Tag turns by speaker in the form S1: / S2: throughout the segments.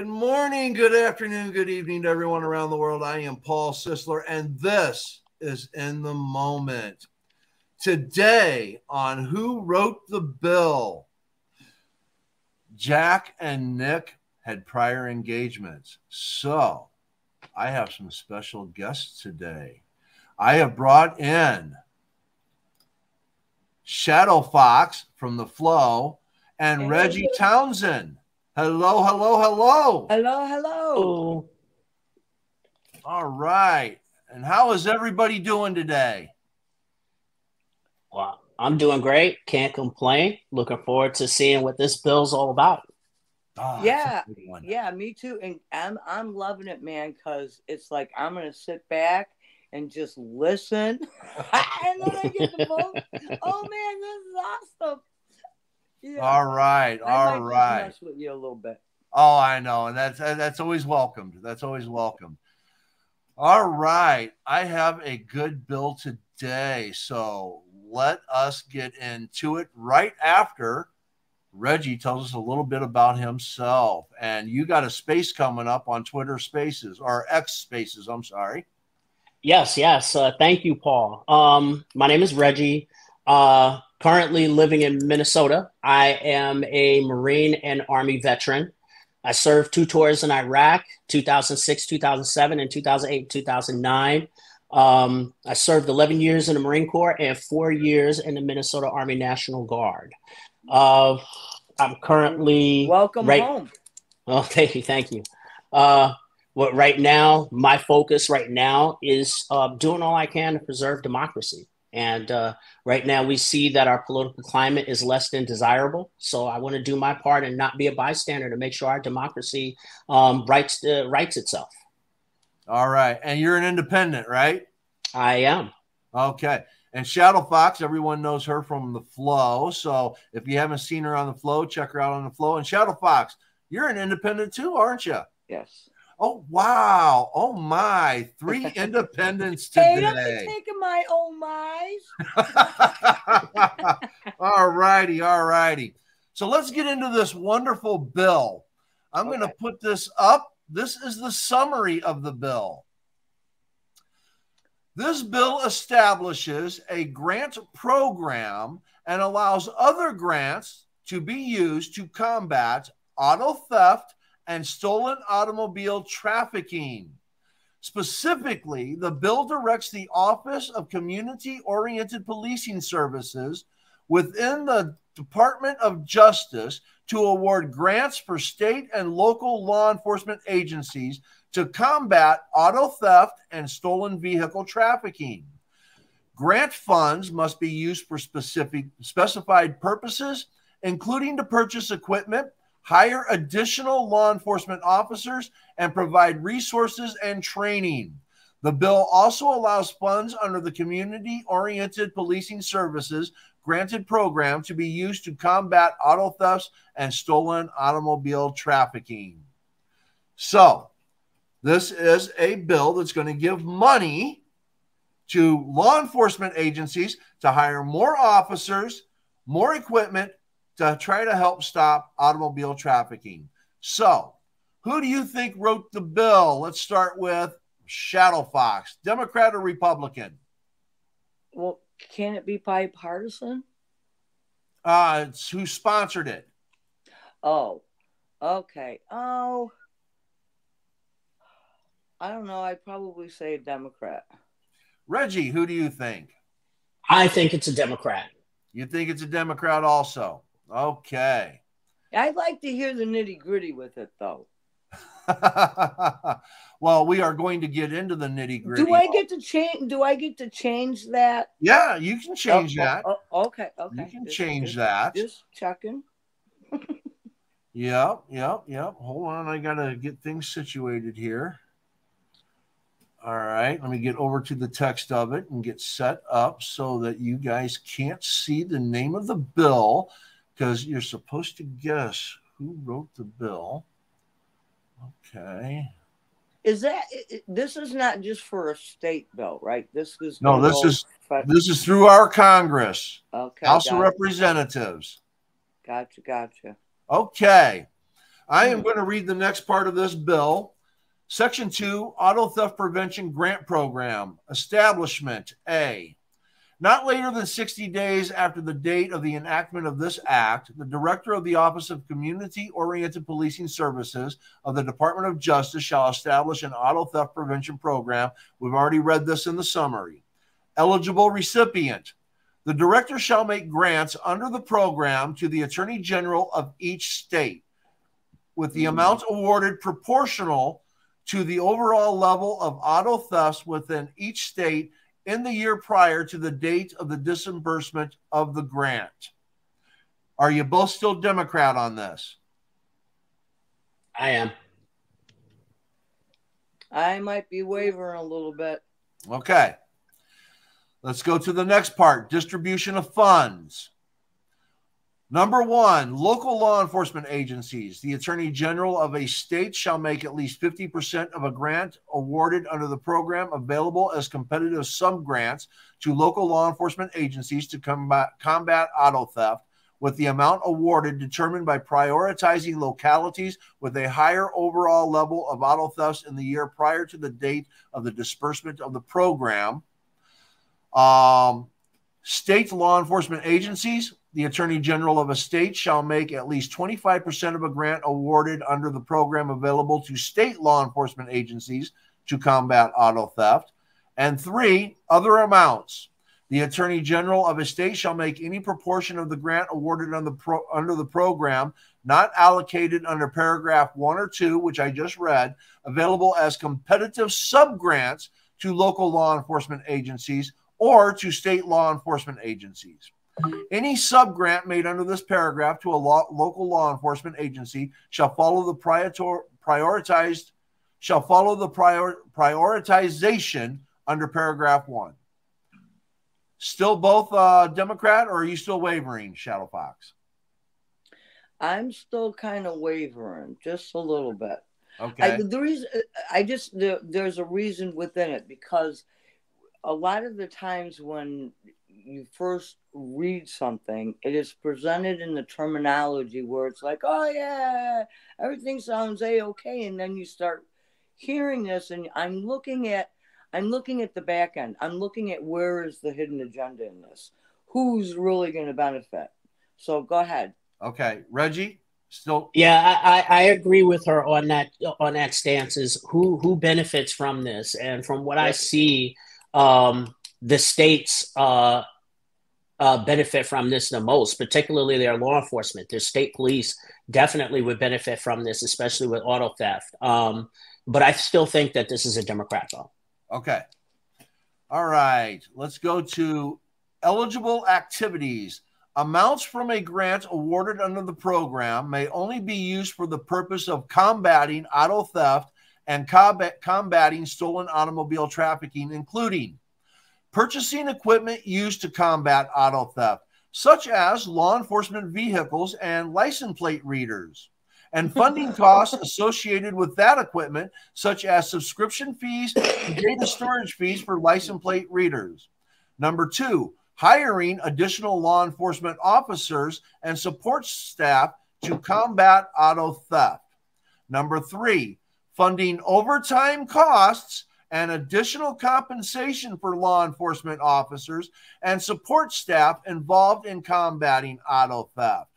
S1: Good morning, good afternoon, good evening to everyone around the world. I am Paul Sisler, and this is In the Moment. Today on Who Wrote the Bill, Jack and Nick had prior engagements, so I have some special guests today. I have brought in Shadow Fox from The Flow and Reggie Townsend. Hello, hello, hello.
S2: Hello, hello.
S1: All right. And how is everybody doing today?
S3: Well, I'm doing great. Can't complain. Looking forward to seeing what this bill's all about.
S1: Oh,
S2: yeah, me too. And I'm loving it, man, because it's like I'm gonna sit back and just listen, and then I get the vote. Oh man, this is awesome.
S1: Yeah. All right.
S2: I might just mess with you a little bit.
S1: Oh, I know. And that's always welcomed. That's always welcomed. All right. I have a good bill today. So let us get into it right after Reggie tells us a little bit about himself. And you got a space coming up on Twitter Spaces, or X Spaces, I'm sorry.
S3: Yes. Thank you, Paul. My name is Reggie. Currently living in Minnesota. I am a Marine and Army veteran. I served 2 tours in Iraq, 2006, 2007, and 2008, 2009. I served 11 years in the Marine Corps and 4 years in the Minnesota Army National Guard. I'm currently...
S2: Welcome home.
S3: Oh, thank you. Right now, my focus right now is doing all I can to preserve democracy. And right now we see that our political climate is less than desirable. So I want to do my part and not be a bystander to make sure our democracy rights itself.
S1: All right. And you're an independent, right?
S3: I am.
S1: Okay. And Shadow Fox, everyone knows her from The Flow. So if you haven't seen her on The Flow, check her out on The Flow. And Shadow Fox, you're an independent too, aren't you?
S2: Yes.
S1: Oh, wow. Oh, my. 3 independents today.
S2: Hey, don't be taking my oh my's.
S1: All righty. So let's get into this wonderful bill. I'm going to put this up. This is the summary of the bill. This bill establishes a grant program and allows other grants to be used to combat auto theft and stolen automobile trafficking. Specifically, the bill directs the Office of Community-Oriented Policing Services within the Department of Justice to award grants for state and local law enforcement agencies to combat auto theft and stolen vehicle trafficking. Grant funds must be used for specified purposes, including to purchase equipment, hire additional law enforcement officers, and provide resources and training. The bill also allows funds under the Community-Oriented Policing Services granted program to be used to combat auto thefts and stolen automobile trafficking. So, this is a bill that's going to give money to law enforcement agencies to hire more officers, more equipment, to try to help stop automobile trafficking. So, who do you think wrote the bill? Let's start with Shadow Fox, Democrat or Republican?
S2: Well, can it be bipartisan?
S1: It's who sponsored it.
S2: Oh, okay. Oh, I don't know. I'd probably say a Democrat.
S1: Reggie, who do you think?
S3: I think it's a Democrat.
S1: You think it's a Democrat also? Okay.
S2: I'd like to hear the nitty-gritty with it, though.
S1: Well, we are going to get into the nitty-gritty.
S2: Do I get to change? Do I get to change that?
S1: Yeah, you can change that.
S2: Okay.
S1: You can change that.
S2: Just checking.
S1: Yep. Hold on, I gotta get things situated here. All right, let me get over to the text of it and get set up so that you guys can't see the name of the bill, because you're supposed to guess who wrote the bill. Okay.
S2: Is that this is not just for a state bill, right? This is
S1: this is through our Congress.
S2: Okay.
S1: House of Representatives.
S2: Gotcha.
S1: Okay. I am going to read the next part of this bill. Section 2, Auto Theft Prevention Grant Program. Establishment A. Not later than 60 days after the date of the enactment of this act, the Director of the Office of Community-Oriented Policing Services of the Department of Justice shall establish an auto theft prevention program. We've already read this in the summary. Eligible recipient. The Director shall make grants under the program to the Attorney General of each state, with the amount awarded proportional to the overall level of auto thefts within each state in the year prior to the date of the disbursement of the grant. Are you both still Democrat on this?
S3: I am.
S2: I might be wavering a little bit.
S1: Okay. Let's go to the next part, distribution of funds. Number 1, local law enforcement agencies. The Attorney General of a state shall make at least 50% of a grant awarded under the program available as competitive sub-grants to local law enforcement agencies to combat auto theft, with the amount awarded determined by prioritizing localities with a higher overall level of auto thefts in the year prior to the date of the disbursement of the program. State law enforcement agencies. The Attorney General of a state shall make at least 25% of a grant awarded under the program available to state law enforcement agencies to combat auto theft. And 3, other amounts. The Attorney General of a state shall make any proportion of the grant awarded under the program not allocated under paragraph 1 or 2, which I just read, available as competitive sub-grants to local law enforcement agencies or to state law enforcement agencies. Any sub-grant made under this paragraph to a local law enforcement agency shall follow the prioritization under paragraph 1. Still both Democrat, or are you still wavering, Shadow Fox?
S2: I'm still kind of wavering, just a little bit.
S1: Okay.
S2: There's a reason within it, because a lot of the times when you first read something, it is presented in the terminology where it's like, oh yeah, everything sounds a-okay, and then you start hearing this, and I'm looking at the back end. I'm looking at where is the hidden agenda in this? Who's really going to benefit? So go ahead.
S1: Okay, Reggie, still.
S3: Yeah, I agree with her on that stance. Is who benefits from this, and from what I see, the states benefit from this the most, particularly their law enforcement. Their state police definitely would benefit from this, especially with auto theft. But I still think that this is a Democrat bill.
S1: Okay. All right. Let's go to eligible activities. Amounts from a grant awarded under the program may only be used for the purpose of combating auto theft and combating stolen automobile trafficking, including purchasing equipment used to combat auto theft, such as law enforcement vehicles and license plate readers, and funding costs associated with that equipment, such as subscription fees and data storage fees for license plate readers. Number 2, hiring additional law enforcement officers and support staff to combat auto theft. Number 3, funding overtime costs and additional compensation for law enforcement officers and support staff involved in combating auto theft.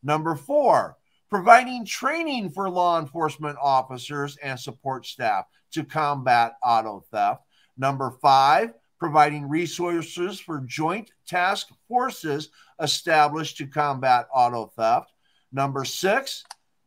S1: Number 4, providing training for law enforcement officers and support staff to combat auto theft. Number 5, providing resources for joint task forces established to combat auto theft. Number 6,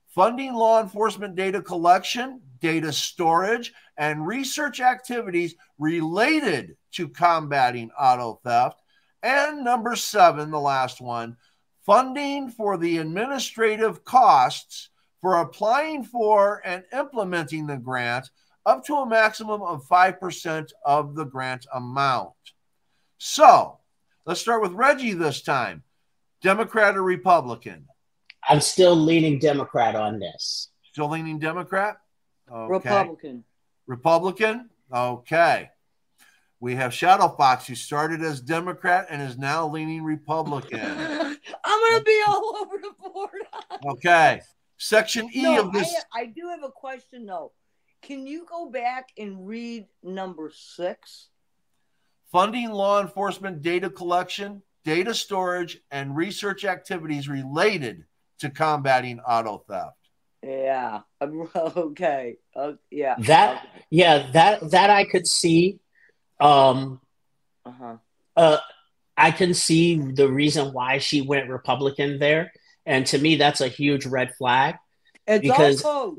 S1: funding law enforcement data collection, data storage, and research activities related to combating auto theft. And number 7, the last one, funding for the administrative costs for applying for and implementing the grant up to a maximum of 5% of the grant amount. So let's start with Reggie this time. Democrat or Republican?
S3: I'm still leaning Democrat on this.
S1: Still leaning Democrat? Okay.
S2: Republican.
S1: Republican? Okay. We have Shadow Fox, who started as Democrat and is now leaning Republican.
S2: I'm going to be all over the board.
S1: Okay. Section E
S2: No,
S1: of this.
S2: I do have a question though. Can you go back and read number 6?
S1: Funding law enforcement data collection, data storage, and research activities related to combating auto theft.
S2: Yeah. Okay. Yeah.
S3: That
S2: Okay.
S3: yeah, that I could see.
S2: Uh-huh.
S3: I can see the reason why she went Republican there, and to me, that's a huge red flag
S2: It's
S3: because,
S2: all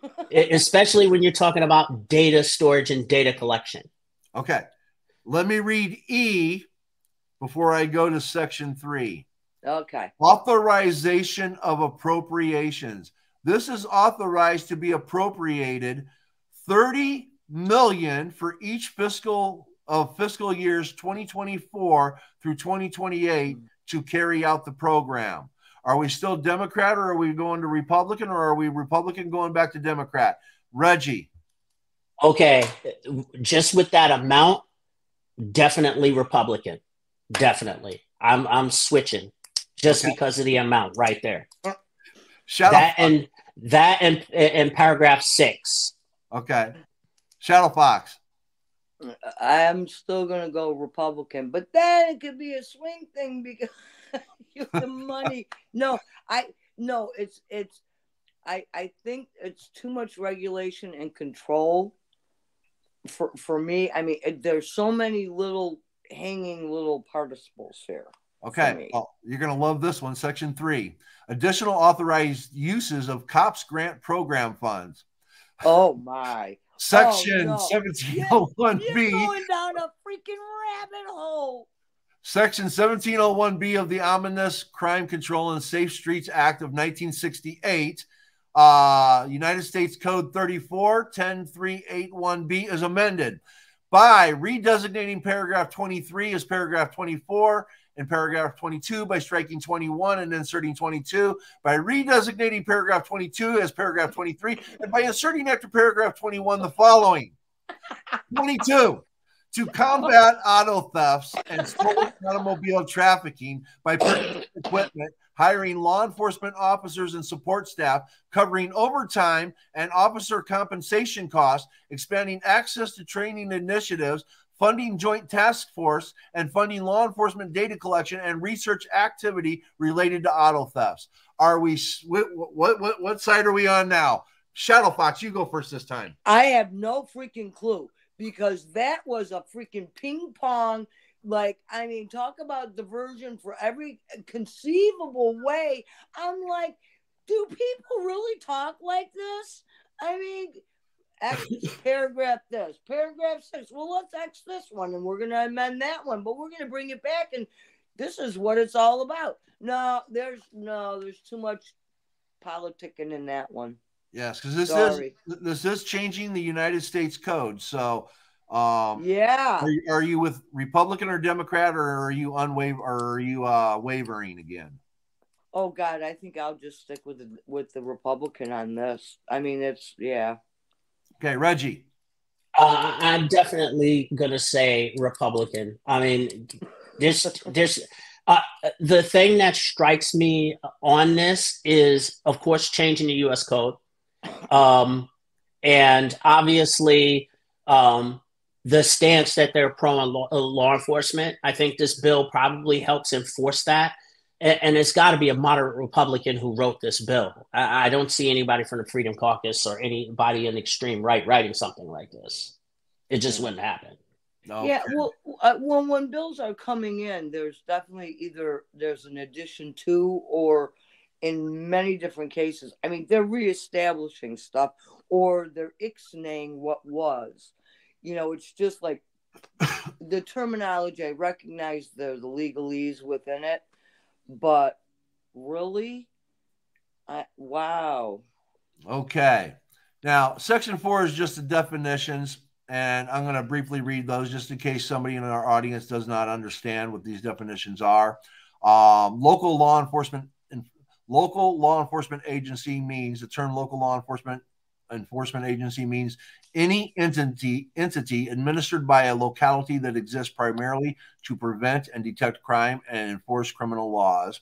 S2: code.
S3: especially when you're talking about data storage and data collection.
S1: Okay. Let me read E before I go to section 3.
S2: Okay.
S1: Authorization of appropriations. This is authorized to be appropriated $30 million for each fiscal years 2024 through 2028 to carry out the program. Are we still Democrat, or are we going to Republican, or are we Republican going back to Democrat? Reggie.
S3: Okay, just with that amount, definitely Republican. Definitely. I'm switching just because of the amount right there. That and paragraph 6.
S1: Okay. Shadow Fox.
S2: I'm still gonna go Republican, but then it could be a swing thing because you have the money. I think it's too much regulation and control for me. I mean, there's so many little hanging little participles here.
S1: Okay. Well, you're going to love this one. Section 3, additional authorized uses of COPS grant program funds.
S2: Oh my.
S1: Section 1701B.
S2: You're going down a freaking rabbit hole.
S1: Section 1701B of the Omnibus Crime Control and Safe Streets Act of 1968, United States Code 34-10381B is amended by redesignating paragraph 23 as paragraph 24 and paragraph 22 by striking 21 and inserting 22, by redesignating paragraph 22 as paragraph 23, and by inserting after paragraph 21 the following. 22, to combat auto thefts and stolen automobile trafficking by purchasing equipment, hiring law enforcement officers and support staff, covering overtime and officer compensation costs, expanding access to training initiatives, funding joint task force, and funding law enforcement data collection and research activity related to auto thefts. Are we, what side are we on now? Shadow Fox, you go first this time.
S2: I have no freaking clue, because that was a freaking ping pong. Like, I mean, talk about diversion for every conceivable way. I'm like, do people really talk like this? I mean, X paragraph this, paragraph 6. Well, let's X this one, and we're going to amend that one, but we're going to bring it back, and this is what it's all about. No, there's too much politicking in that one.
S1: Yes, because this is changing the United States Code. So,
S2: yeah,
S1: are you with Republican or Democrat, or are you wavering again?
S2: Oh God, I think I'll just stick with the Republican on this. I mean, yeah.
S1: Okay, Reggie.
S3: I'm definitely gonna say Republican. I mean, there's the thing that strikes me on this is, of course, changing the U.S. Code, and obviously the stance that they're pro on law enforcement. I think this bill probably helps enforce that. And it's got to be a moderate Republican who wrote this bill. I don't see anybody from the Freedom Caucus or anybody in the extreme right writing something like this. It just wouldn't happen.
S2: Okay. Yeah, well, when bills are coming in, there's definitely either there's an addition to, or in many different cases, I mean, they're reestablishing stuff, or they're ixnaying what was. You know, it's just like the terminology. I recognize the legalese within it. But really, wow.
S1: Okay. Now, Section 4 is just the definitions, and I'm going to briefly read those just in case somebody in our audience does not understand what these definitions are. Local law enforcement agency means, the term local law enforcement agency means any entity administered by a locality that exists primarily to prevent and detect crime and enforce criminal laws.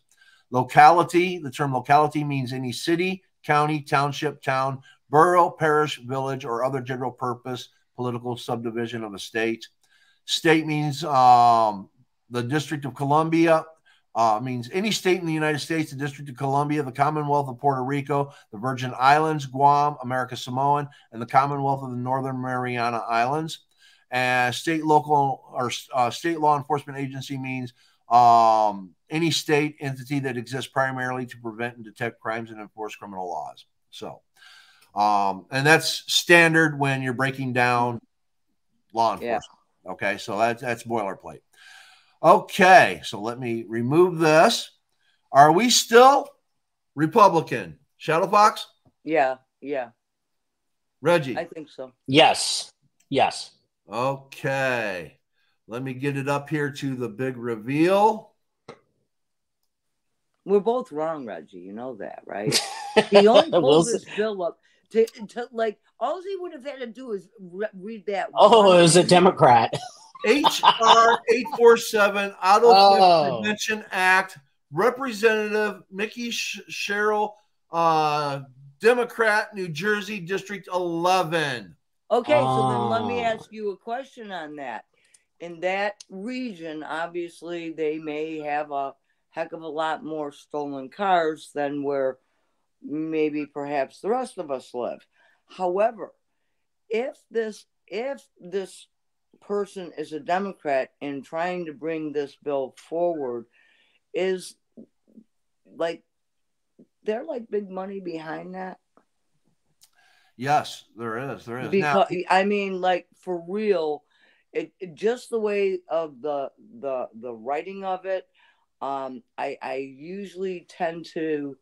S1: Locality, the term locality means any city, county, township, town, borough, parish, village, or other general purpose political subdivision of a state. State means the District of Columbia, means any state in the United States, the District of Columbia, the Commonwealth of Puerto Rico, the Virgin Islands, Guam, America Samoan, and the Commonwealth of the Northern Mariana Islands. And state, local, or state law enforcement agency means any state entity that exists primarily to prevent and detect crimes and enforce criminal laws. So, and that's standard when you're breaking down law enforcement. Yeah. Okay, so that's boilerplate. Okay, so let me remove this. Are we still Republican? Shadowfox?
S2: Yeah.
S1: Reggie?
S2: I think so.
S3: Yes.
S1: Okay. Let me get it up here to the big reveal.
S2: We're both wrong, Reggie. You know that, right? He only pulled this bill up to like, all he would have had to do is read that.
S3: Oh, it was a Democrat.
S1: H.R. 847, Auto Theft Prevention Act, Representative Mickey Sherrill, Democrat, New Jersey, District 11.
S2: Okay, so then let me ask you a question on that. In that region, obviously, they may have a heck of a lot more stolen cars than where maybe perhaps the rest of us live. However, if this person is a Democrat and trying to bring this bill forward, is like there like big money behind that?
S1: Yes, there is.
S2: Because now, I mean, like for real, it just the way of the writing of it. I usually tend to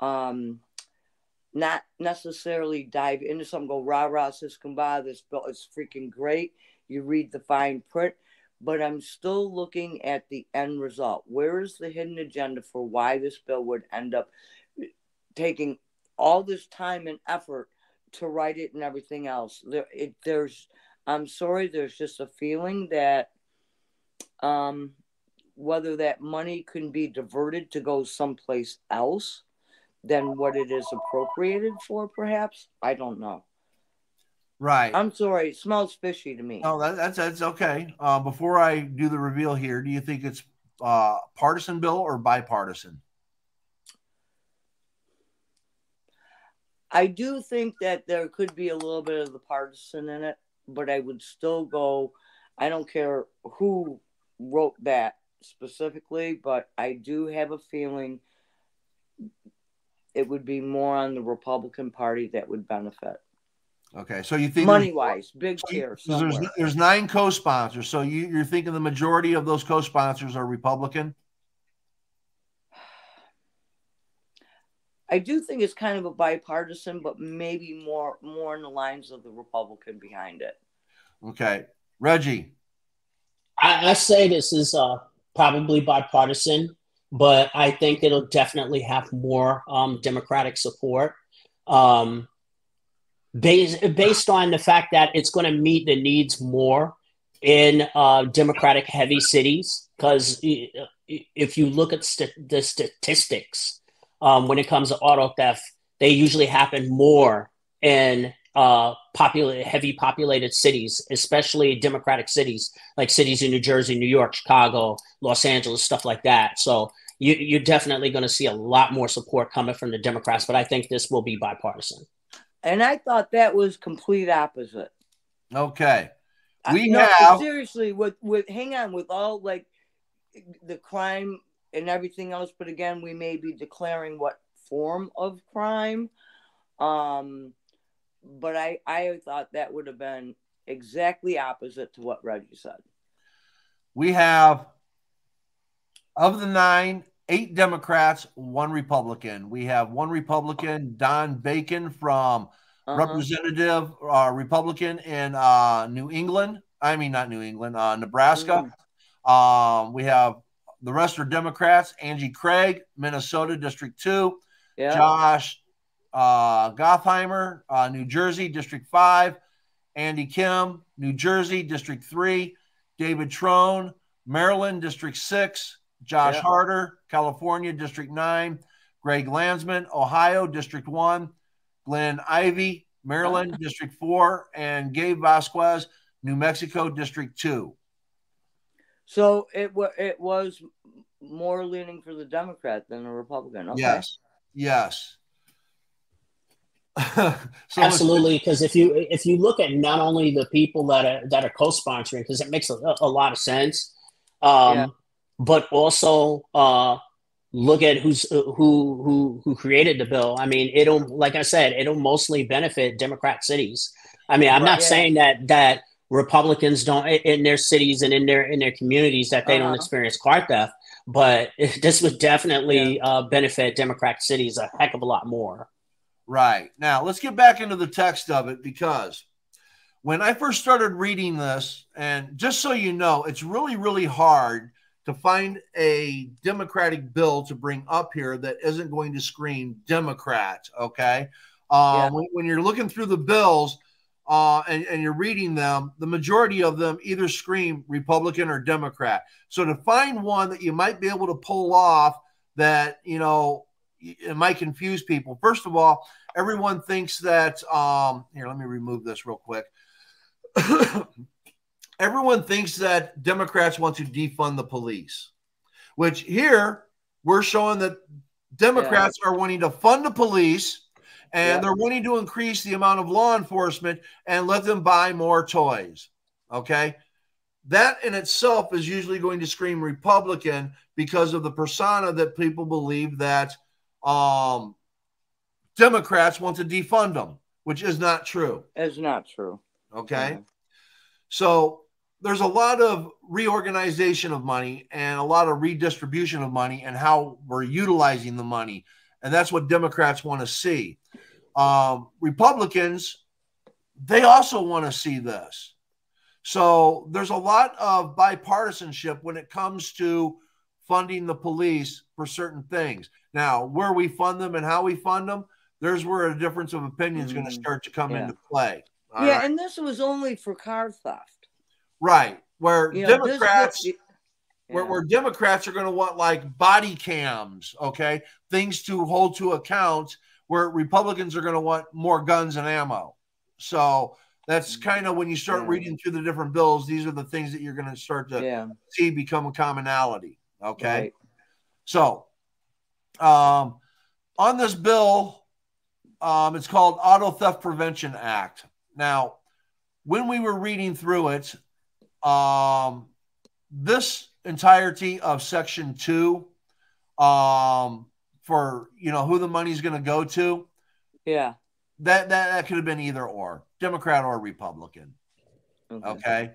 S2: not necessarily dive into something, go rah siskumbah, this bill is freaking great. You read the fine print, but I'm still looking at the end result. Where is the hidden agenda for why this bill would end up taking all this time and effort to write it and everything else? I'm sorry, there's just a feeling that whether that money can be diverted to go someplace else than what it is appropriated for, perhaps. I don't know.
S1: Right.
S2: I'm sorry. It smells fishy to me.
S1: No, that's okay. Before I do the reveal here, do you think it's partisan bill or bipartisan?
S2: I do think that there could be a little bit of the partisan in it, but I would still go, I don't care who wrote that specifically, but I do have a feeling it would be more on the Republican Party that would benefit.
S1: Okay, so you think
S2: money-wise, big tier.
S1: There's 9 co-sponsors, so you're thinking the majority of those co-sponsors are Republican?
S2: I do think it's kind of a bipartisan, but maybe more in the lines of the Republican behind it.
S1: Okay, Reggie.
S3: I say this is probably bipartisan, but I think it'll definitely have more Democratic support. Based on the fact that it's going to meet the needs more in Democratic heavy cities. Because if you look at the statistics, when it comes to auto theft, they usually happen more in heavy populated cities, especially Democratic cities, like cities in New Jersey, New York, Chicago, Los Angeles, stuff like that. So you're definitely going to see a lot more support coming from the Democrats, but I think this will be bipartisan.
S2: And I thought that was complete opposite.
S1: Okay.
S2: Seriously, with hang on, with all like the crime and everything else, but again, we may be declaring what form of crime. But I thought that would have been exactly opposite to what Reggie said.
S1: We have, of the 9, 8 Democrats, 1 Republican. We have 1 Republican, Don Bacon from Representative Republican in Nebraska. We have the rest are Democrats. Angie Craig, Minnesota, District 2. Yeah. Josh Gottheimer, New Jersey, District 5. Andy Kim, New Jersey, District 3. David Trone, Maryland, District 6. Josh Harder, California, District 9. Greg Landsman, Ohio, District 1, Glenn Ivey, Maryland, District 4, and Gabe Vasquez, New Mexico, District 2.
S2: So it was more leaning for the Democrat than the Republican. Okay.
S1: Yes. Yes.
S3: So absolutely, because if you look at not only the people that are co-sponsoring, because it makes a lot of sense, but also look at who created the bill. I mean, like I said, it'll mostly benefit Democrat cities. I mean, I'm not saying that Republicans don't in their cities and in their communities that they don't experience car theft, but this would definitely benefit Democrat cities a heck of a lot more.
S1: Right. Now, let's get back into the text of it, because when I first started reading this, and just so you know, it's really, really hard to find a Democratic bill to bring up here that isn't going to scream Democrat, okay? When you're looking through the bills and you're reading them, the majority of them either scream Republican or Democrat. So to find one that you might be able to pull off that, you know, it might confuse people. First of all, everyone thinks that here, let me remove this real quick. Everyone thinks that Democrats want to defund the police, which here we're showing that Democrats are wanting to fund the police, and they're wanting to increase the amount of law enforcement and let them buy more toys. Okay. That in itself is usually going to scream Republican because of the persona that people believe that Democrats want to defund them, which is not true.
S2: It's not true.
S1: Okay. So there's a lot of reorganization of money and a lot of redistribution of money and how we're utilizing the money. And that's what Democrats want to see. Republicans, they also want to see this. So there's a lot of bipartisanship when it comes to funding the police for certain things. Now, where we fund them and how we fund them, there's where a difference of opinion is going to start to come into play.
S2: All right? And this was only for car theft.
S1: Right. Where Democrats where Democrats are going to want like body cams, okay, things to hold to account, where Republicans are going to want more guns and ammo. So that's kind of when you start reading through the different bills, these are the things that you're going to start to see become a commonality. Okay. Right. So on this bill, it's called Auto Theft Prevention Act. Now, when we were reading through it, this entirety of Section 2 for, you know, who the money's going to go to, that could have been either or, Democrat or Republican. Okay.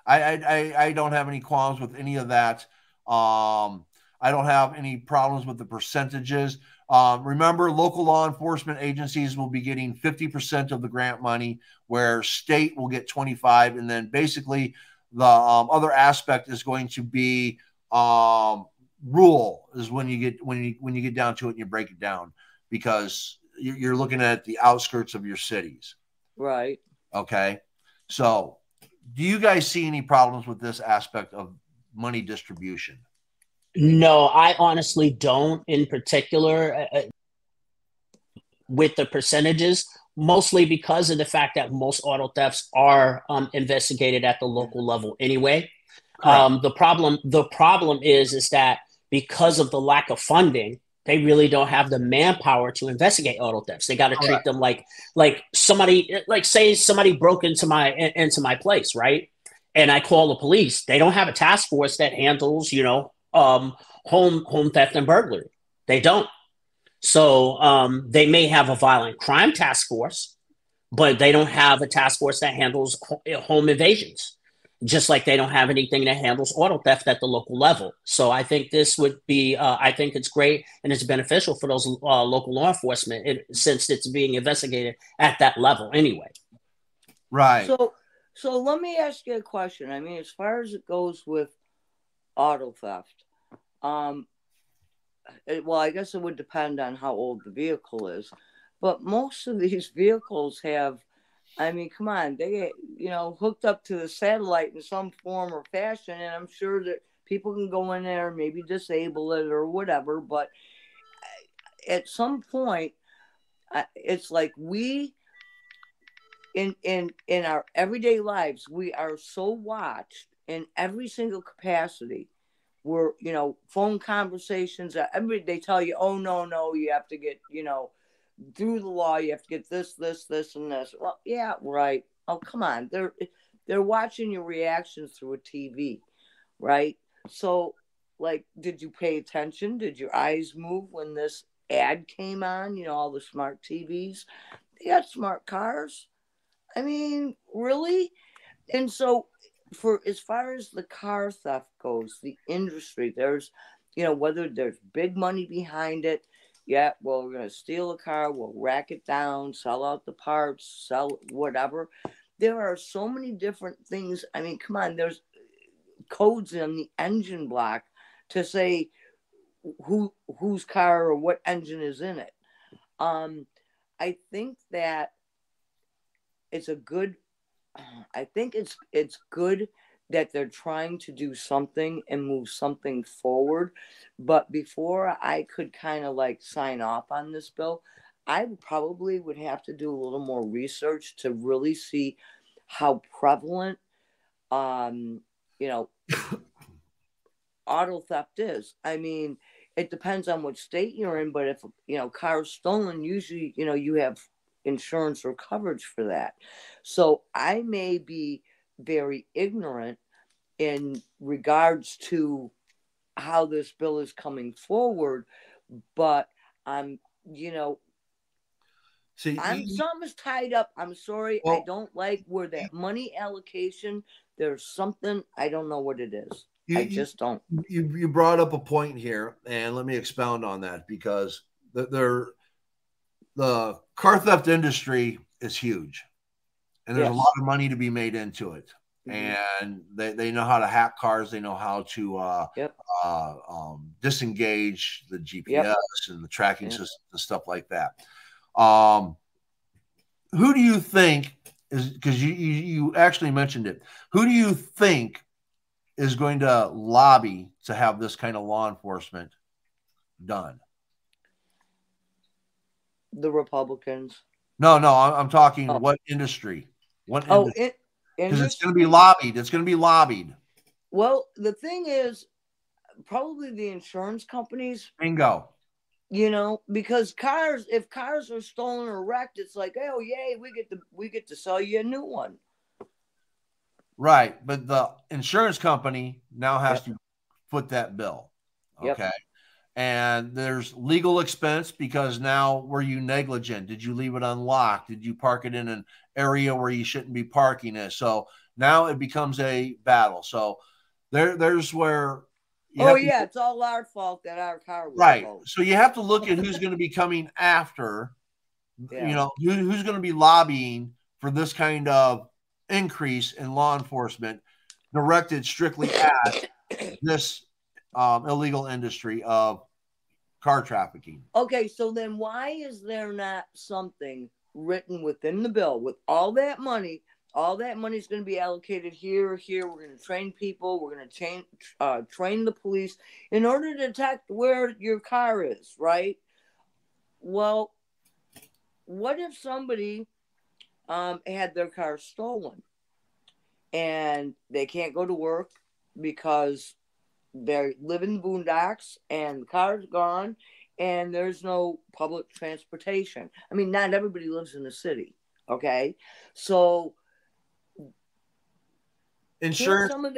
S1: I don't have any qualms with any of that. I don't have any problems with the percentages. Remember, local law enforcement agencies will be getting 50% of the grant money, where state will get 25%. And then basically the other aspect is going to be rural, is when you get down to it and you break it down, because you're looking at the outskirts of your cities.
S2: Right.
S1: Okay. So do you guys see any problems with this aspect of money distribution?
S3: No, I honestly don't, in particular with the percentages, mostly because of the fact that most auto thefts are investigated at the local level anyway. The problem is that because of the lack of funding, they really don't have the manpower to investigate auto thefts. They got to treat them like somebody, like say somebody broke into my place, right? And I call the police. They don't have a task force that handles, you know, home theft and burglary. They don't. So they may have a violent crime task force, but they don't have a task force that handles home invasions, just like they don't have anything that handles auto theft at the local level. So I think this would be, I think it's great and it's beneficial for those local law enforcement since it's being investigated at that level anyway.
S1: Right.
S2: So let me ask you a question. I mean, as far as it goes with auto theft, well, I guess it would depend on how old the vehicle is, but most of these vehicles have, I mean, come on, they get, you know, hooked up to the satellite in some form or fashion, and I'm sure that people can go in there and maybe disable it or whatever, but at some point, it's like we in our everyday lives, we are so watched in every single capacity. We're, phone conversations, they tell you, oh, no, you have to get, through the law, you have to get this, and this. Well, yeah, right. Oh, come on. They're watching your reactions through a TV, right? So, like, did you pay attention? Did your eyes move when this ad came on? All the smart TVs. They got smart cars. I mean, really? And so, for as far as the car theft goes, the industry, there's, whether there's big money behind it, yeah, well, we're going to steal a car, we'll rack it down, sell out the parts, sell whatever. There are so many different things. I mean, come on, there's codes in the engine block to say whose car or what engine is in it. I think that it's it's good that they're trying to do something and move something forward. But before I could kind of like sign off on this bill, I probably would have to do a little more research to really see how prevalent, auto theft is. I mean, it depends on what state you're in, but if, car's stolen, usually, you have insurance or coverage for that. So I may be very ignorant in regards to how this bill is coming forward, but I'm something's tied up. I'm sorry. Well, I don't like where that money allocation, there's something, I don't know what it is. I just don't.
S1: You brought up a point here, and let me expound on that, because the car theft industry is huge, and there's a lot of money to be made into it. And they know how to hack cars. They know how to disengage the GPS and the tracking system and stuff like that. Who do you think is, because you actually mentioned it, who do you think is going to lobby to have this kind of law enforcement done?
S2: The Republicans.
S1: No, I'm talking what industry? What industry? Because it's going to be lobbied. It's going to be lobbied.
S2: Well, the thing is, probably the insurance companies.
S1: Bingo.
S2: Because if cars are stolen or wrecked, it's like, oh yay, we get to sell you a new one.
S1: Right, but the insurance company now has to foot that bill. Okay. Yep. And there's legal expense, because now, were you negligent? Did you leave it unlocked? Did you park it in an area where you shouldn't be parking it? So now it becomes a battle. So there's where
S2: it's all our fault that our car was sold.
S1: So you have to look at who's going to be coming after, who's going to be lobbying for this kind of increase in law enforcement directed strictly at this illegal industry of car trafficking.
S2: Okay, so then why is there not something written within the bill with all that money? All that money is going to be allocated here. We're going to train people. We're going to train the police in order to detect where your car is, right? Well, what if somebody had their car stolen and they can't go to work because they live in the boondocks and the car's gone and there's no public transportation? I mean, not everybody lives in the city, okay? So
S1: insurance.
S2: Shouldn't some of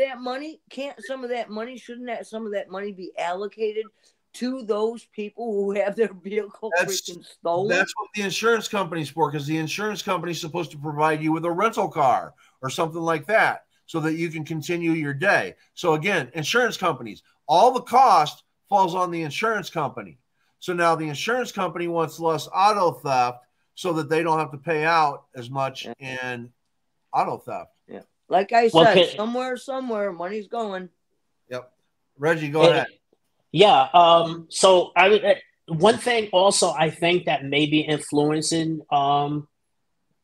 S2: that money be allocated to those people who have their vehicle freaking stolen?
S1: That's what the insurance company's for, because the insurance company's supposed to provide you with a rental car or something like that so that you can continue your day. So again, insurance companies, all the cost falls on the insurance company. So now the insurance company wants less auto theft so that they don't have to pay out as much in auto theft.
S2: Yeah. Like I said, somewhere money's going.
S1: Yep. Reggie, go ahead.
S3: Yeah. So one thing also I think that may be influencing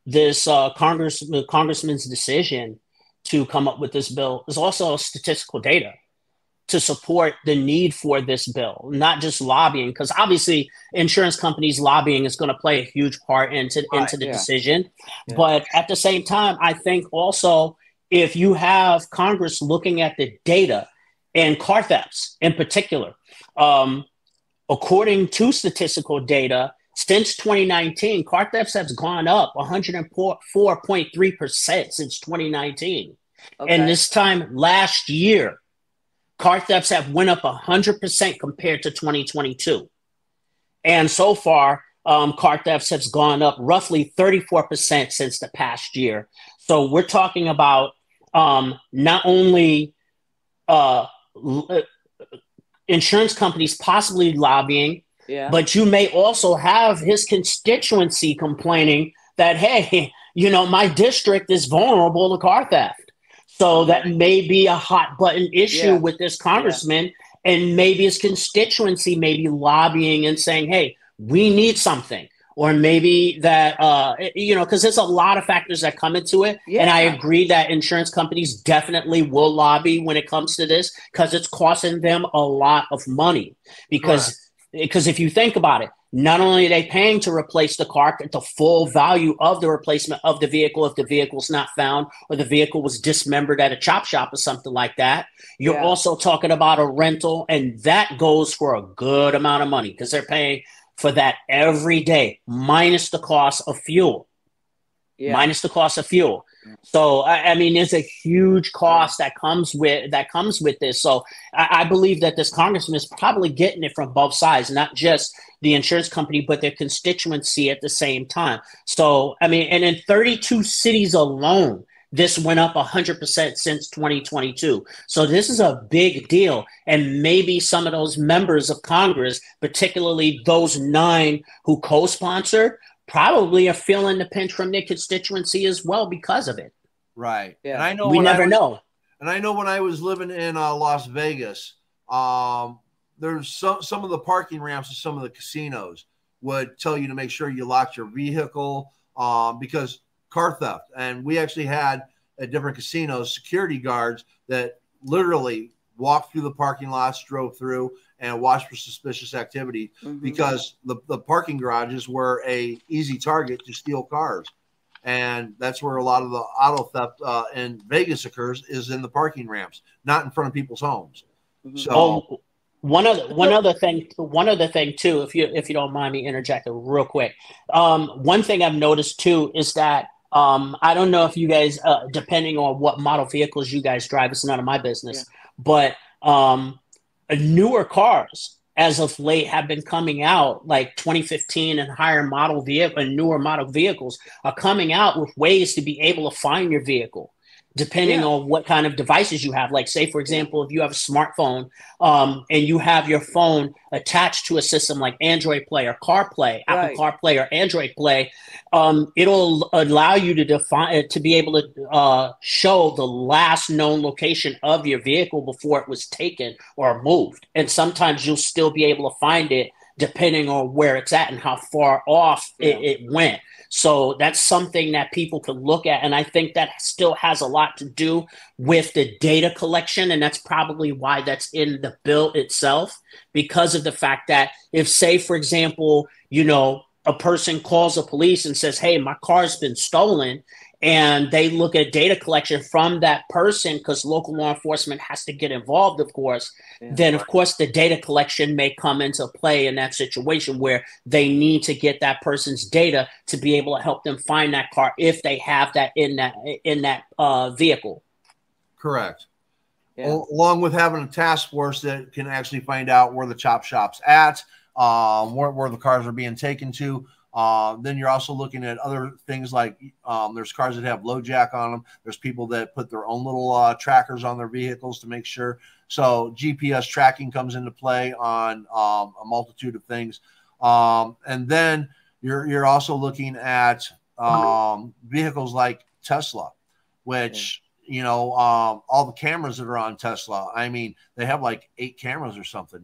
S3: this congressman's decision to come up with this bill is also statistical data. to support the need for this bill, not just lobbying, because obviously insurance companies lobbying is going to play a huge part into the decision. Yeah. But at the same time, I think also if you have Congress looking at the data and car thefts in particular, according to statistical data, since 2019, car thefts have gone up 104.3% since 2019. Okay. And this time last year, car thefts have went up 100% compared to 2022. And so far, car thefts has gone up roughly 34% since the past year. So we're talking about not only insurance companies possibly lobbying, but you may also have his constituency complaining that, hey, my district is vulnerable to car theft. So that may be a hot button issue with this congressman, and maybe his constituency may be lobbying and saying, hey, we need something. Or maybe that, because there's a lot of factors that come into it. Yeah. And I agree that insurance companies definitely will lobby when it comes to this because it's costing them a lot of money. Because if you think about it, not only are they paying to replace the car at the full value of the replacement of the vehicle if the vehicle's not found or the vehicle was dismembered at a chop shop or something like that. You're also talking about a rental, and that goes for a good amount of money because they're paying for that every day, minus the cost of fuel. Minus the cost of fuel. So, I mean, there's a huge cost that comes with this. So I believe that this congressman is probably getting it from both sides, not just the insurance company, but their constituency at the same time. So, I mean, and in 32 cities alone, this went up 100% since 2022. So this is a big deal. And maybe some of those members of Congress, particularly those 9 who co-sponsored, probably are feeling the pinch from their constituency as well because of it.
S1: Right.
S3: Yeah. And I know we never know.
S1: And I know when I was living in Las Vegas, there's some of the parking ramps of some of the casinos would tell you to make sure you locked your vehicle because car theft. And we actually had at different casinos security guards that literally walked through the parking lots, drove through, and watched for suspicious activity because the parking garages were a easy target to steal cars. And that's where a lot of the auto theft in Vegas occurs, is in the parking ramps, not in front of people's homes. So
S3: one other thing too, if you don't mind me interjecting real quick. One thing I've noticed too is that I don't know if you guys, depending on what model vehicles you guys drive, it's none of my business, but newer cars as of late have been coming out, like 2015 and higher model vehicle and newer model vehicles are coming out with ways to be able to find your vehicle depending on what kind of devices you have. Like, say, for example, if you have a smartphone and you have your phone attached to a system like Android Play or CarPlay, Apple CarPlay or Android Play, it'll allow you to be able to show the last known location of your vehicle before it was taken or moved. And sometimes you'll still be able to find it depending on where it's at and how far off it went. So that's something that people could look at. And I think that still has a lot to do with the data collection. And that's probably why that's in the bill itself, because of the fact that if, say, for example, a person calls the police and says, hey, my car's been stolen, and they look at data collection from that person, because local law enforcement has to get involved, of course, then, of course, the data collection may come into play in that situation where they need to get that person's data to be able to help them find that car if they have that in that vehicle.
S1: Correct. Yeah. Along with having a task force that can actually find out where the chop shop's at, where the cars are being taken to. Then you're also looking at other things like there's cars that have low jack on them. There's people that put their own little trackers on their vehicles to make sure. So GPS tracking comes into play on a multitude of things. And then you're also looking at vehicles like Tesla, which, all the cameras that are on Tesla, I mean, they have like 8 cameras or something,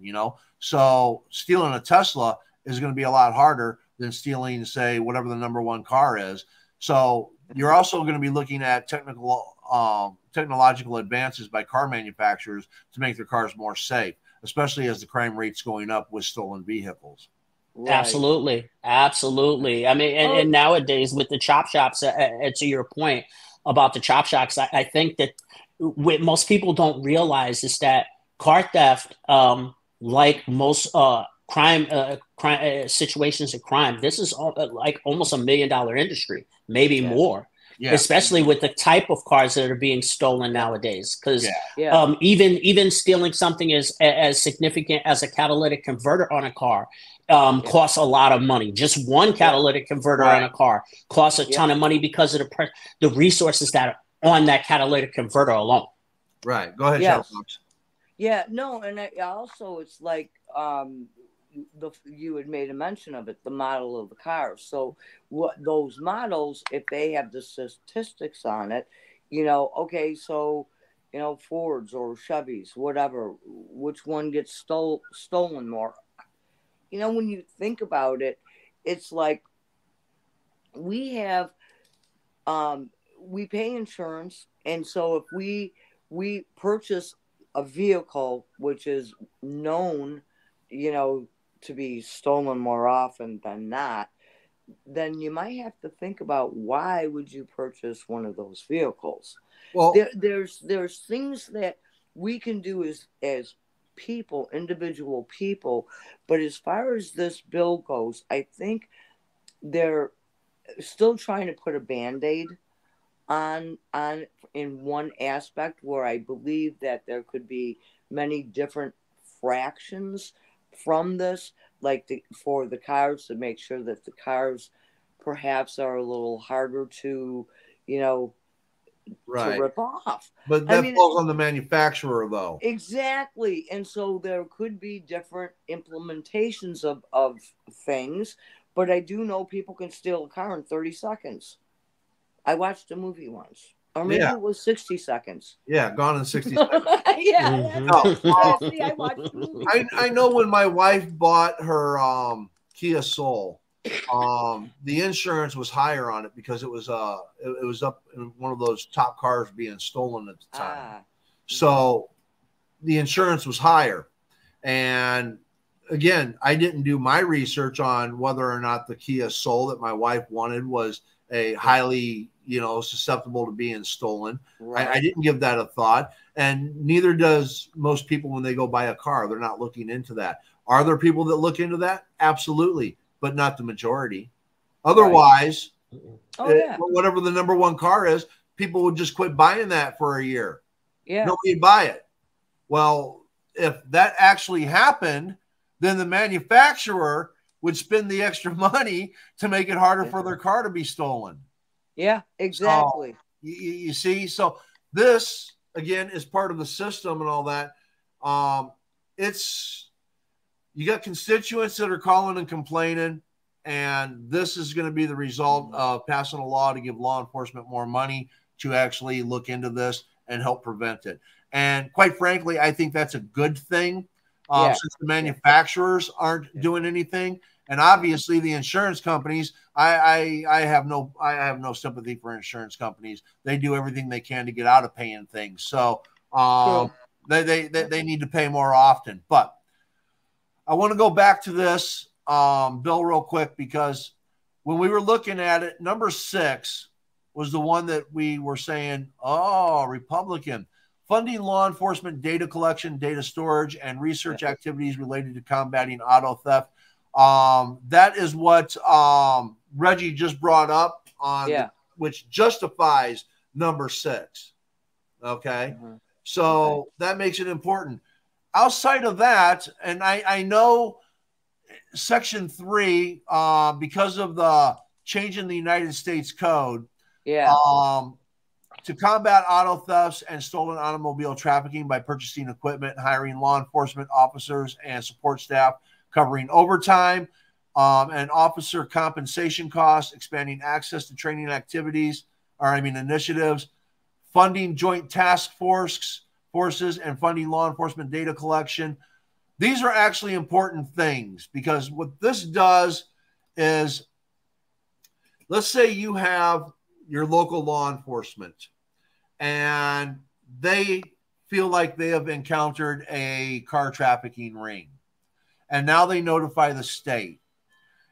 S1: So stealing a Tesla is going to be a lot harder than stealing, say, whatever the number one car is. So you're also going to be looking at technological advances by car manufacturers to make their cars more safe, especially as the crime rate's going up with stolen vehicles.
S3: Right. Absolutely. Absolutely. I mean, and nowadays with the chop shops, to your point about the chop shops, I think that what most people don't realize is that car theft, like most crime situations of crime, this is like almost $1 million industry, maybe more. Yeah. Especially with the type of cars that are being stolen nowadays, because even stealing something as significant as a catalytic converter on a car costs a lot of money. Just one catalytic converter on a car costs a ton of money because of the resources that are on that catalytic converter alone.
S1: Right. Go ahead, Charles.
S2: Yeah. No, and also it's like you had made a mention of it, the model of the car. So what those models, if they have the statistics on it, okay, so Fords or Chevys, whatever, which one gets stolen more? When you think about it, it's like we have we pay insurance, and so if we purchase a vehicle which is known to be stolen more often than not, then you might have to think about why would you purchase one of those vehicles. Well, there's things that we can do as people, individual people, but as far as this bill goes, I think they're still trying to put a Band-Aid on in one aspect, where I believe that there could be many different fractions from this, like for the cars, to make sure that the cars perhaps are a little harder to to rip off.
S1: But that falls on the manufacturer, though.
S2: Exactly. And so there could be different implementations of things, but I do know people can steal a car in 30 seconds. I watched a movie once. Or maybe it was 60 seconds.
S1: Yeah, Gone in 60 seconds.
S2: See, I watched the movie.
S1: I know when my wife bought her Kia Soul, the insurance was higher on it because it was up in one of those top cars being stolen at the time. So the insurance was higher. And again, I didn't do my research on whether or not the Kia Soul that my wife wanted was a highly susceptible to being stolen. Right. I didn't give that a thought, and neither does most people when they go buy a car. They're not looking into that. Are there people that look into that? Absolutely, but not the majority. Otherwise, whatever the number one car is, people would just quit buying that for a year.
S2: Yeah,
S1: nobody would buy it. Well, if that actually happened, then the manufacturer would spend the extra money to make it harder for their car to be stolen.
S2: Yeah, exactly.
S1: So, you see, so this again is part of the system and all that. You got constituents that are calling and complaining, and this is going to be the result of passing a law to give law enforcement more money to actually look into this and help prevent it. And quite frankly, I think that's a good thing. Since the manufacturers aren't doing anything, and obviously the insurance companies, I have no sympathy for insurance companies. They do everything they can to get out of paying things. So they need to pay more often. But I want to go back to this bill real quick, because when we were looking at it, number 6 was the one that we were saying, Republican. Funding law enforcement data collection, data storage, and research activities related to combating auto theft. That is what Reggie just brought up on, which justifies number 6. Okay. So that makes it important. Outside of that, and I know Section 3, because of the change in the United States Code, to combat auto thefts and stolen automobile trafficking by purchasing equipment, hiring law enforcement officers and support staff, covering overtime and officer compensation costs, expanding access to training initiatives, funding joint task forces, and funding law enforcement data collection. These are actually important things, because what this does is, let's say you have your local law enforcement, and they feel like they have encountered a car trafficking ring. And now they notify the state.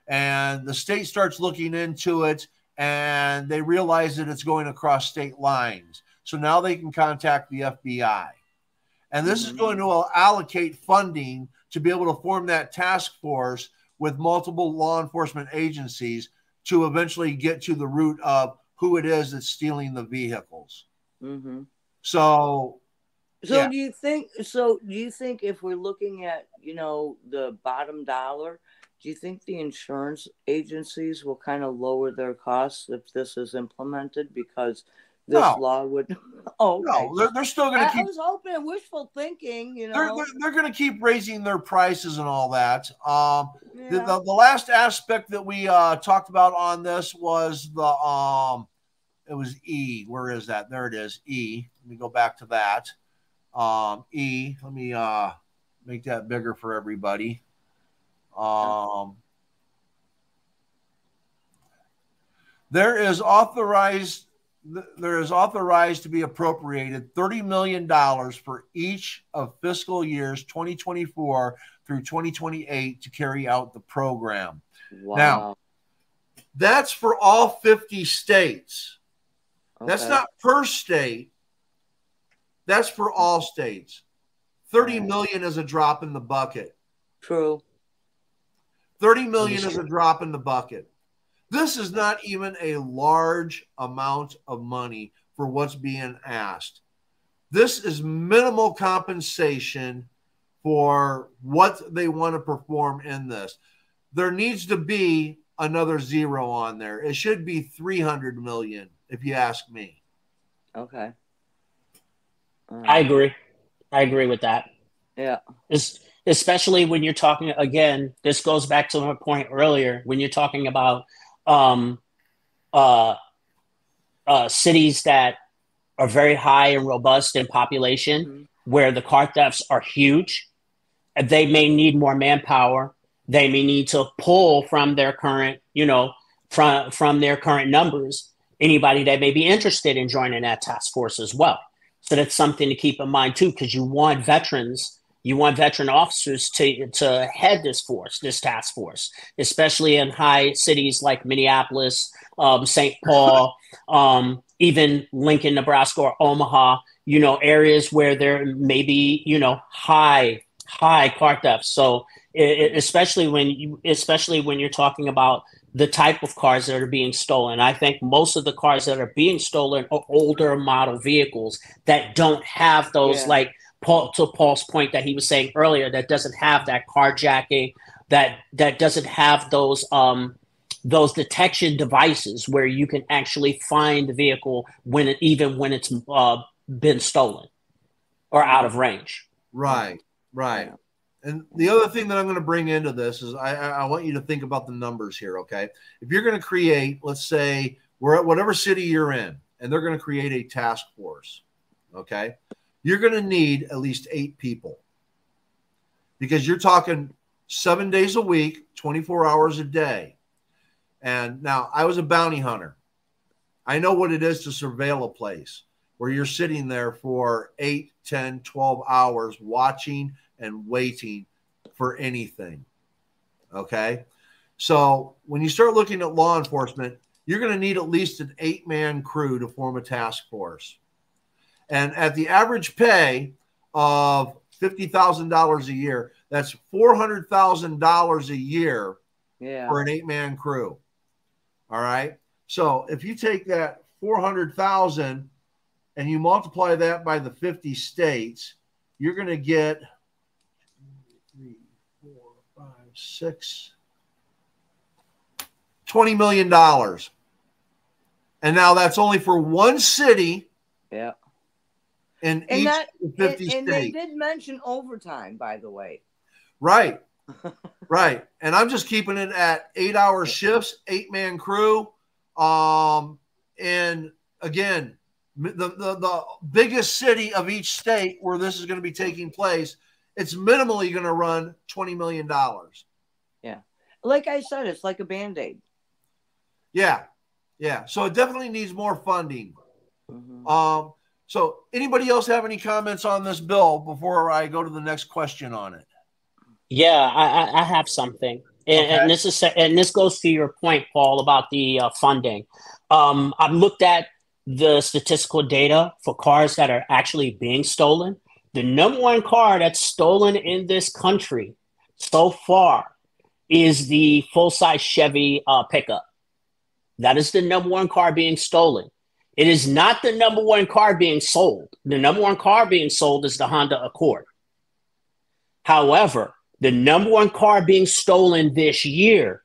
S1: And the state starts looking into it, and they realize that it's going across state lines. So now they can contact the FBI. And this is going to allocate funding to be able to form that task force with multiple law enforcement agencies to eventually get to the root of who it is that's stealing the vehicles.
S2: Mm-hmm.
S1: So yeah.
S2: Do you think if we're looking at, the bottom dollar, do you think the insurance agencies will kind of lower their costs if this is implemented? Because this law would. Oh, okay.
S1: No, they're still going to keep.
S2: I was hoping, wishful thinking,
S1: They're going to keep raising their prices and all that. The last aspect that we talked about on this was it was E. Where is that? There it is. E. Let me go back to that. E. Let me make that bigger for everybody. There is authorized to be appropriated $30 million for each of fiscal years 2024 through 2028 to carry out the program.
S2: Wow.
S1: Now, that's for all 50 states. Okay. That's not per state. That's for all states. 30 million is a drop in the bucket.
S2: True.
S1: 30 million is a drop in the bucket. This is not even a large amount of money for what's being asked. This is minimal compensation for what they want to perform in this. There needs to be another zero on there. It should be 300 million, if you ask me.
S2: Okay.
S3: I agree with that.
S2: Yeah.
S3: Especially when you're talking, again, this goes back to my point earlier, when you're talking about cities that are very high and robust in population, where the car thefts are huge. They may need more manpower. They may need to pull from their current, from their current numbers, anybody that may be interested in joining that task force as well. So that's something to keep in mind too, because you want veteran officers to head this task force, especially in high cities like Minneapolis, St. Paul, even Lincoln, Nebraska, or Omaha, areas where there may be, high car thefts. So especially when you're talking about the type of cars that are being stolen. I think most of the cars that are being stolen are older model vehicles that don't have those, like to Paul's point that he was saying earlier, that doesn't have that carjacking, that doesn't have those detection devices where you can actually find the vehicle when it's been stolen or out of range.
S1: Right. Yeah. And the other thing that I'm going to bring into this is I want you to think about the numbers here, okay? If you're going to create, let's say we're at whatever city you're in, and they're going to create a task force, okay? You're going to need at least 8 people because you're talking 7 days a week, 24 hours a day. And now I was a bounty hunter. I know what it is to surveil a place where you're sitting there for 8, 10, 12 hours watching and waiting for anything. Okay. So when you start looking at law enforcement, you're going to need at least an 8-man crew to form a task force. And at the average pay of $50,000 a year, that's $400,000 a year for an 8-man crew. All right. So if you take that 400,000 and you multiply that by the 50 states, you're going to get 3, 4, 5, 6, $20 million. And now that's only for one city.
S2: Yeah.
S1: In each of the 50 states.
S2: And they did mention overtime, by the way.
S1: Right. Right. And I'm just keeping it at 8-hour shifts, 8-man crew. And again, the biggest city of each state where this is going to be taking place, it's minimally going to run $20 million.
S2: Yeah. Like I said, it's like a Band-Aid.
S1: Yeah. Yeah. So it definitely needs more funding.
S2: Mhm.
S1: So anybody else have any comments on this bill before I go to the next question on it?
S3: Yeah, I have something,
S1: Okay.
S3: and this goes to your point, Paul, about the funding. I've looked at the statistical data for cars that are actually being stolen. The number one car that's stolen in this country so far is the full size Chevy pickup. That is the number one car being stolen. It is not the number one car being sold. The number one car being sold is the Honda Accord. However, the number one car being stolen this year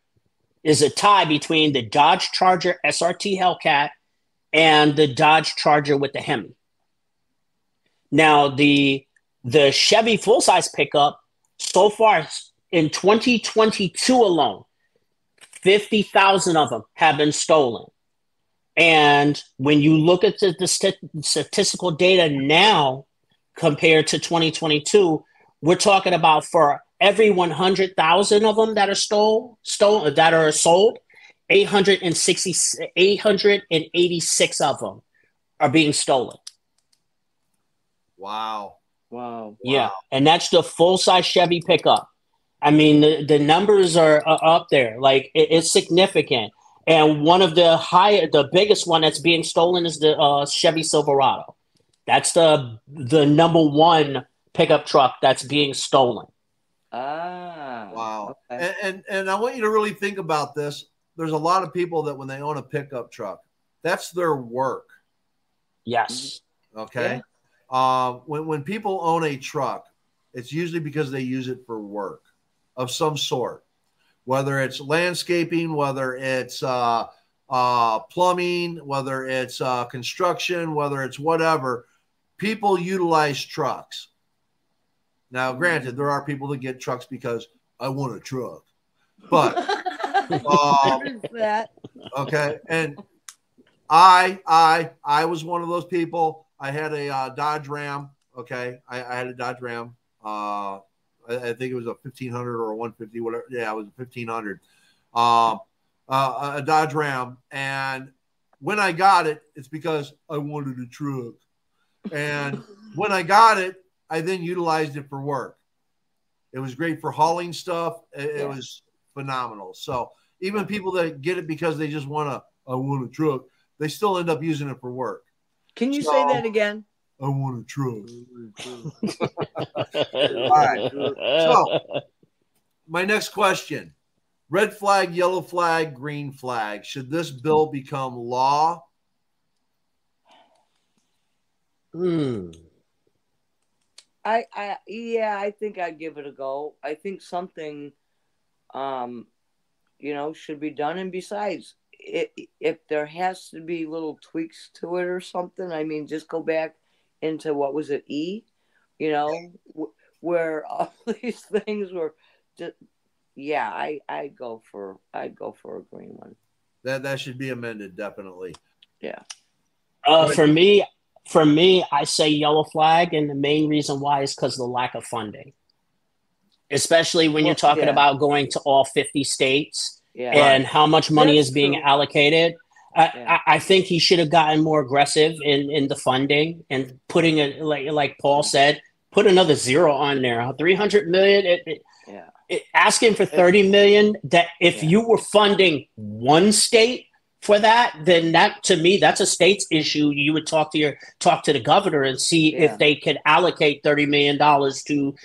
S3: is a tie between the Dodge Charger SRT Hellcat and the Dodge Charger with the Hemi. Now, the Chevy full size pickup so far in 2022 alone, 50,000 of them have been stolen. And when you look at the statistical data now compared to 2022, we're talking about for every 100,000 of them that are stolen that are sold, 886 of them are being stolen.
S1: Wow.
S2: Wow.
S3: Yeah, and that's the full size Chevy pickup. I mean, the numbers are up there. Like it's significant. And one of the biggest one that's being stolen is the Chevy Silverado. That's the number one pickup truck that's being stolen.
S2: Ah.
S1: Wow.
S2: Okay.
S1: And I want you to really think about this. There's a lot of people that when they own a pickup truck, that's their work.
S3: Yes.
S1: Okay. When people own a truck, it's usually because they use it for work of some sort, whether it's landscaping, whether it's plumbing, whether it's construction, whether it's whatever. People utilize trucks. Now, granted, there are people that get trucks because I want a truck, but
S2: There's that.
S1: okay. And I was one of those people. I had a Dodge Ram. Okay, I had a Dodge Ram. I think it was a 1500 or a 150, whatever. Yeah, it was a 1500. A Dodge Ram, and when I got it, it's because I wanted a truck. And when I got it, I then utilized it for work. It was great for hauling stuff. It was phenomenal. So even people that get it because they just I want a truck, they still end up using it for work.
S2: Can you say that again?
S1: I want a truck. All right. So my next question: red flag, yellow flag, green flag. Should this bill become law?
S2: I think I'd give it a go. I think something should be done. And besides, if there has to be little tweaks to it or something, I mean, just go back into what was it, E, where all these things were just, I'd go for a green one.
S1: That should be amended, definitely.
S2: Yeah.
S3: For me, I say yellow flag, and the main reason why is because of the lack of funding, especially when you're talking about going to all 50 states and how much money is being allocated. I think he should have gotten more aggressive in the funding and putting it like Paul said, put another zero on there. 300 million. Asking for 30 million. That if you were funding one state for that, then that to me that's a state's issue. You would talk to the governor and see if they could allocate $30 million to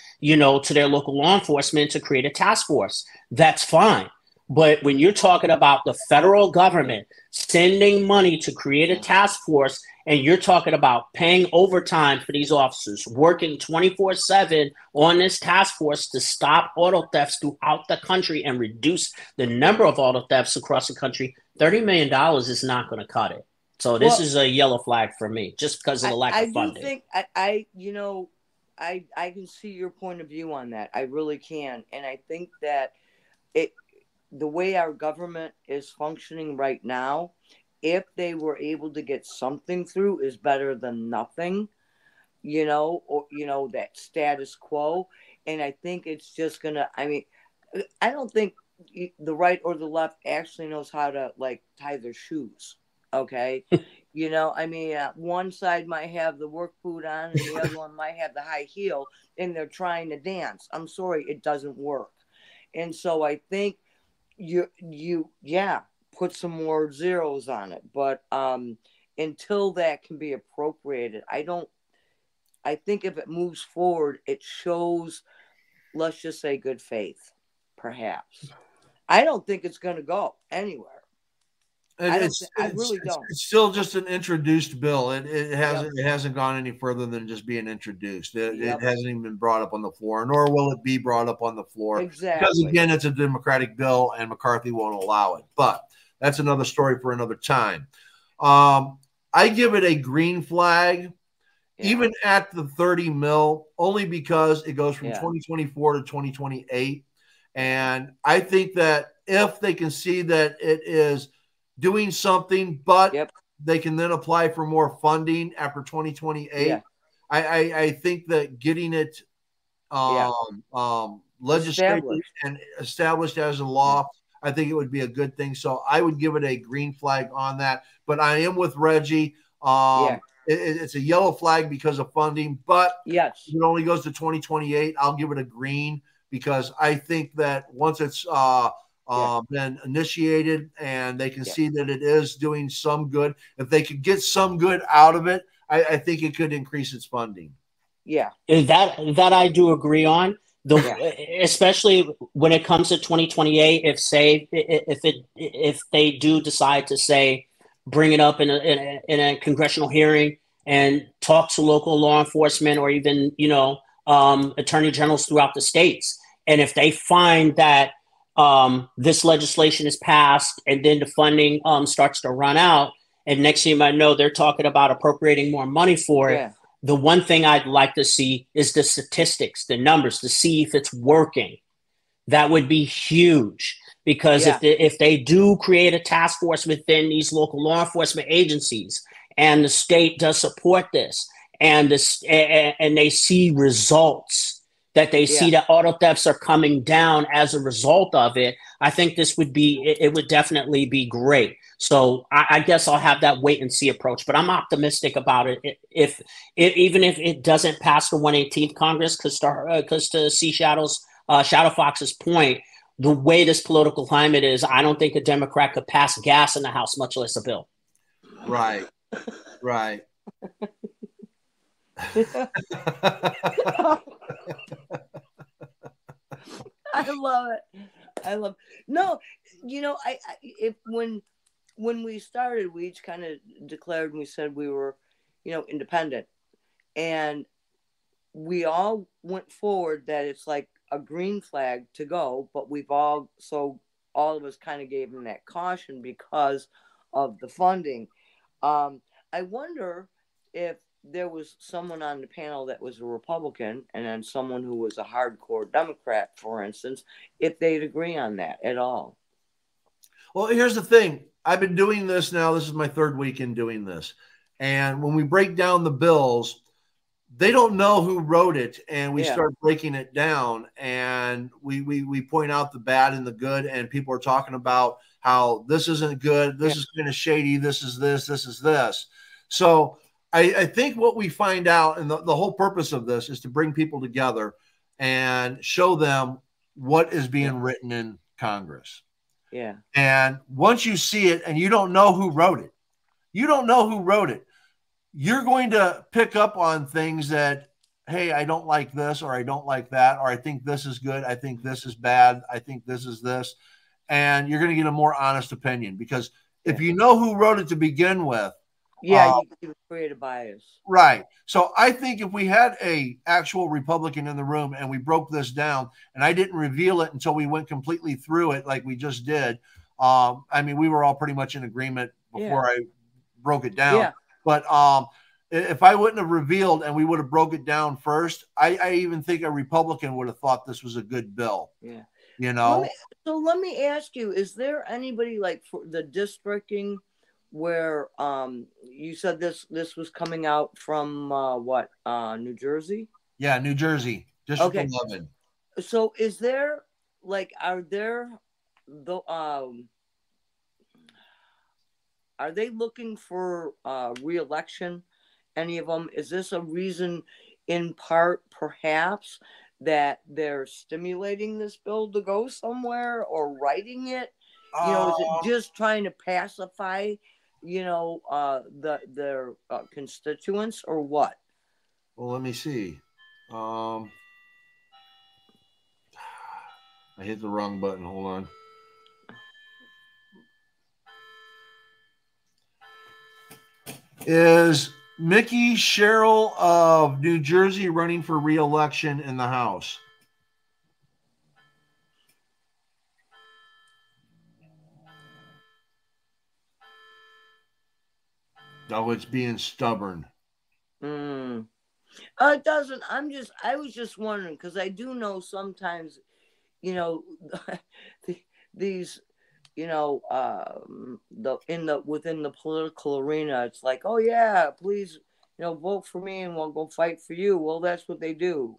S3: their local law enforcement to create a task force. That's fine. But when you're talking about the federal government sending money to create a task force, and you're talking about paying overtime for these officers, working 24/7 on this task force to stop auto thefts throughout the country and reduce the number of auto thefts across the country, $30 million is not going to cut it. So this is a yellow flag for me, just because of the lack of funding.
S2: I do think I can see your point of view on that. I really can. And I think that the way our government is functioning right now, if they were able to get something through, is better than nothing, that status quo. And I think it's just gonna, I don't think the right or the left actually knows how to tie their shoes. Okay. You know, I mean, one side might have the work boot on and the other one might have the high heel, and they're trying to dance. I'm sorry, it doesn't work. And so I think yeah, put some more zeros on it. But until that can be appropriated, I think if it moves forward, it shows, let's just say, good faith, perhaps. I don't think it's going to go anywhere. I really don't.
S1: It's still just an introduced bill. It
S2: Yep.
S1: hasn't gone any further than just being introduced. It
S2: Yep.
S1: hasn't even been brought up on the floor, nor will it be brought up on the floor.
S2: Exactly.
S1: Because again, it's a Democratic bill, and McCarthy won't allow it. But that's another story for another time. I give it a green flag, even at the 30 mil, only because it goes from 2024 to 2028. And I think that if they can see that it is doing something, but they can then apply for more funding after 2028. I think that getting it legislated and established as a law, I think it would be a good thing. So I would give it a green flag on that. But I am with Reggie. It's a yellow flag because of funding, but if it only goes to 2028, I'll give it a green, because I think that once it's been initiated and they can see that it is doing some good, if they could get some good out of it, I think it could increase its funding.
S3: Yeah, that I do agree on. Especially when it comes to 2028, if they do decide to say bring it up in a congressional hearing and talk to local law enforcement or even attorney generals throughout the states, and if they find that this legislation is passed and then the funding starts to run out, and next thing you might know, they're talking about appropriating more money for it. The one thing I'd like to see is the statistics, the numbers, to see if it's working. That would be huge, because if they do create a task force within these local law enforcement agencies, and the state does support this, and they see results, that they see that auto thefts are coming down as a result of it, I think it would definitely be great. So I guess I'll have that wait and see approach, but I'm optimistic about it. Even if it doesn't pass the 118th Congress, because to see Shadow Fox's point, the way this political climate is, I don't think a Democrat could pass gas in the House, much less a bill.
S1: Right.
S2: I love it. No, when we started, we each kind of declared, and we said we were, independent, and we all went forward that it's like a green flag to go, but all of us kind of gave them that caution because of the funding. I wonder if there was someone on the panel that was a Republican and then someone who was a hardcore Democrat, for instance, if they'd agree on that at all.
S1: Well, here's the thing. I've been doing this now. This is my third week in doing this. And when we break down the bills, they don't know who wrote it. And we start breaking it down, and we point out the bad and the good. And people are talking about how this isn't good. This is kind of shady. This is this. This is this. So I think what we find out, and the whole purpose of this is to bring people together and show them what is being written in Congress.
S2: Yeah.
S1: And once you see it and you don't know who wrote it, you're going to pick up on things that, hey, I don't like this, or I don't like that, or I think this is good, I think this is bad, I think this is this. And you're going to get a more honest opinion, because if you know who wrote it to begin with,
S2: you create a bias.
S1: Right. So I think if we had a actual Republican in the room and we broke this down, and I didn't reveal it until we went completely through it like we just did, I mean, we were all pretty much in agreement before I broke it down. Yeah. But if I wouldn't have revealed and we would have broke it down first, I even think a Republican would have thought this was a good bill.
S2: Yeah.
S1: Let
S2: me ask you, is there anybody like for the districting where you said this was coming out from New Jersey?
S1: Yeah, New Jersey, District 11.
S2: So is there are there are they looking for re-election? Any of them? Is this a reason, in part, perhaps, that they're stimulating this bill to go somewhere or writing it? Is it just trying to pacify, their constituents, or what?
S1: Well, let me see. I hit the wrong button. Hold on. Is Mickey Sherrill of New Jersey running for re-election in the House? No, it's being stubborn.
S2: It doesn't. I was just wondering, because I do know sometimes, these, within the political arena, it's like, oh yeah, please, vote for me and we'll go fight for you. Well, that's what they do.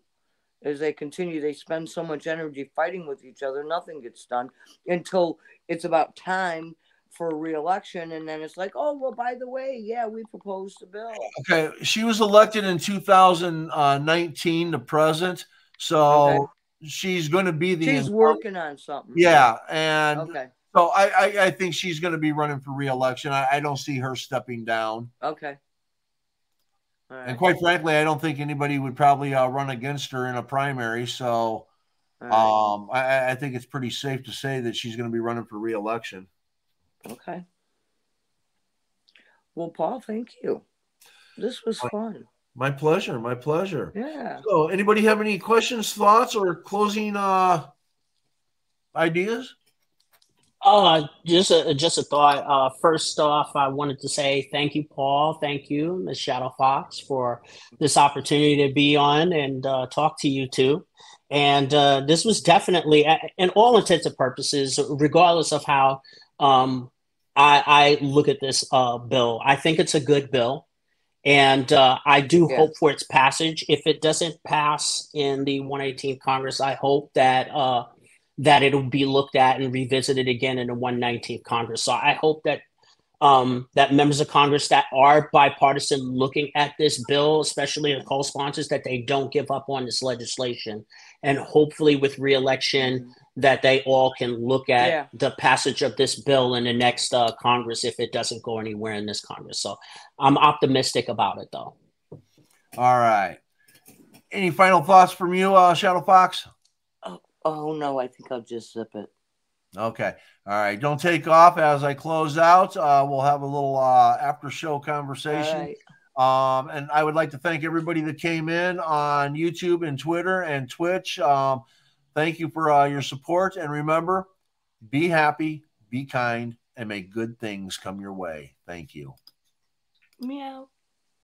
S2: As they continue, they spend so much energy fighting with each other, nothing gets done until it's about time for re-election, and then it's like, oh well, by the way, yeah, we proposed a bill.
S1: Okay, she was elected in 2019 to president, so she's going to be
S2: she's working on something.
S1: Yeah, and so I think she's going to be running for re-election. I don't see her stepping down.
S2: Okay.
S1: Right. And quite frankly, I don't think anybody would probably run against her in a primary. So I think it's pretty safe to say that she's going to be running for re-election.
S2: Okay. Well, Paul, thank you. This was fun.
S1: My pleasure. My pleasure.
S2: Yeah.
S1: So anybody have any questions, thoughts, or closing ideas?
S3: Just a thought. First off, I wanted to say thank you, Paul. Thank you, Ms. Shadow Fox, for this opportunity to be on and talk to you too. And this was definitely, in all intents and purposes, regardless of how I look at this bill, I think it's a good bill. And I do hope for its passage. If it doesn't pass in the 118th Congress, I hope that that it'll be looked at and revisited again in the 119th Congress. So I hope that that members of Congress that are bipartisan looking at this bill, especially the co-sponsors, that they don't give up on this legislation. And hopefully with re-election, that they all can look at the passage of this bill in the next Congress if it doesn't go anywhere in this Congress. So I'm optimistic about it, though.
S1: All right. Any final thoughts from you, Shadow Fox?
S2: Oh, no, I think I'll just zip it.
S1: Okay. All right. Don't take off as I close out. We'll have a little after show conversation. And I would like to thank everybody that came in on YouTube and Twitter and Twitch. Thank you for your support. And remember, be happy, be kind, and may good things come your way. Thank you.
S2: Meow.